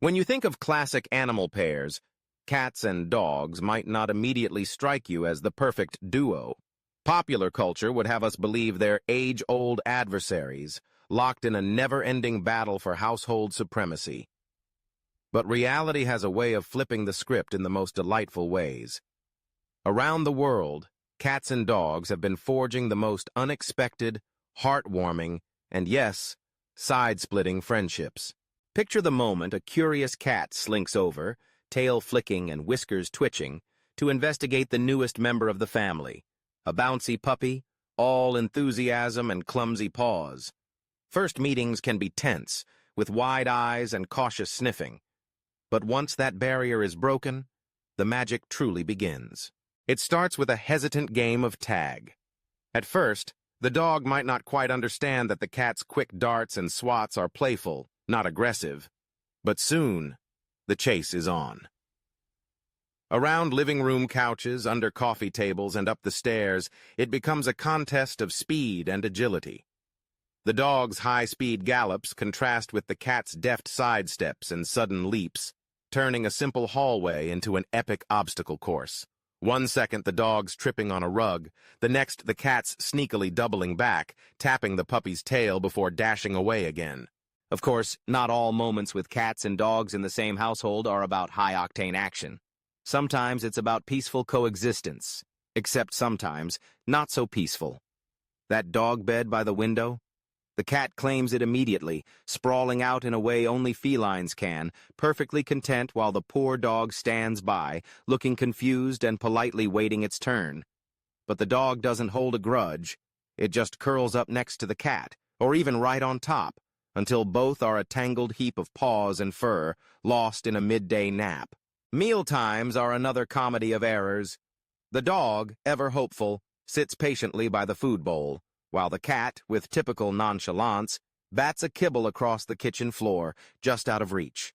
When you think of classic animal pairs, cats and dogs might not immediately strike you as the perfect duo. Popular culture would have us believe they're age-old adversaries, locked in a never-ending battle for household supremacy. But reality has a way of flipping the script in the most delightful ways. Around the world, cats and dogs have been forging the most unexpected, heartwarming, and yes, side-splitting friendships. Picture the moment a curious cat slinks over, tail flicking and whiskers twitching, to investigate the newest member of the family, a bouncy puppy, all enthusiasm and clumsy paws. First meetings can be tense, with wide eyes and cautious sniffing. But once that barrier is broken, the magic truly begins. It starts with a hesitant game of tag. At first, the dog might not quite understand that the cat's quick darts and swats are playful, not aggressive. But soon, the chase is on. Around living room couches, under coffee tables, and up the stairs, it becomes a contest of speed and agility. The dog's high-speed gallops contrast with the cat's deft sidesteps and sudden leaps, turning a simple hallway into an epic obstacle course. 1 second the dog's tripping on a rug, the next the cat's sneakily doubling back, tapping the puppy's tail before dashing away again. Of course, not all moments with cats and dogs in the same household are about high-octane action. Sometimes it's about peaceful coexistence, except sometimes not so peaceful. That dog bed by the window? The cat claims it immediately, sprawling out in a way only felines can, perfectly content while the poor dog stands by, looking confused and politely waiting its turn. But the dog doesn't hold a grudge. It just curls up next to the cat, or even right on top, until both are a tangled heap of paws and fur, lost in a midday nap. Meal times are another comedy of errors. The dog, ever hopeful, sits patiently by the food bowl, while the cat, with typical nonchalance, bats a kibble across the kitchen floor, just out of reach.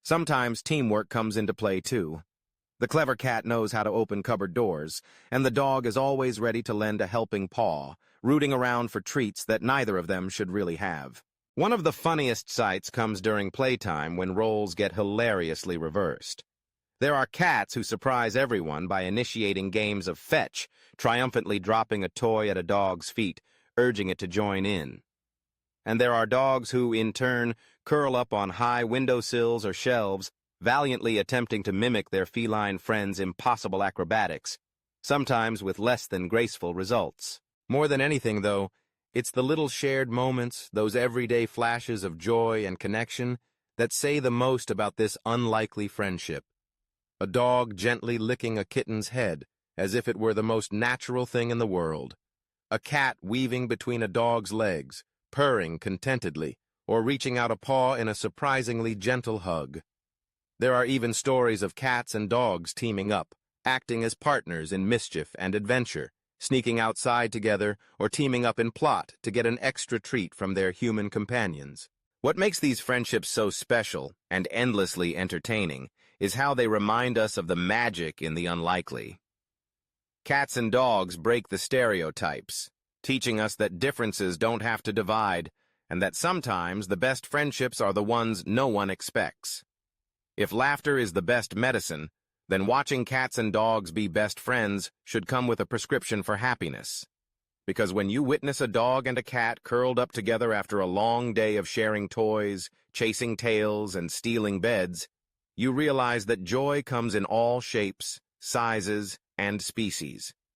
Sometimes teamwork comes into play, too. The clever cat knows how to open cupboard doors, and the dog is always ready to lend a helping paw, rooting around for treats that neither of them should really have. One of the funniest sights comes during playtime when roles get hilariously reversed. There are cats who surprise everyone by initiating games of fetch, triumphantly dropping a toy at a dog's feet, urging it to join in. And there are dogs who, in turn, curl up on high windowsills or shelves, valiantly attempting to mimic their feline friends' impossible acrobatics, sometimes with less than graceful results. More than anything, though, it's the little shared moments, those everyday flashes of joy and connection, that say the most about this unlikely friendship. A dog gently licking a kitten's head, as if it were the most natural thing in the world. A cat weaving between a dog's legs, purring contentedly, or reaching out a paw in a surprisingly gentle hug. There are even stories of cats and dogs teaming up, acting as partners in mischief and adventure, sneaking outside together or teaming up in plot to get an extra treat from their human companions. What makes these friendships so special and endlessly entertaining is how they remind us of the magic in the unlikely. Cats and dogs break the stereotypes, teaching us that differences don't have to divide, and that sometimes the best friendships are the ones no one expects. If laughter is the best medicine, then watching cats and dogs be best friends should come with a prescription for happiness. Because when you witness a dog and a cat curled up together after a long day of sharing toys, chasing tails, and stealing beds, you realize that joy comes in all shapes, sizes, and species.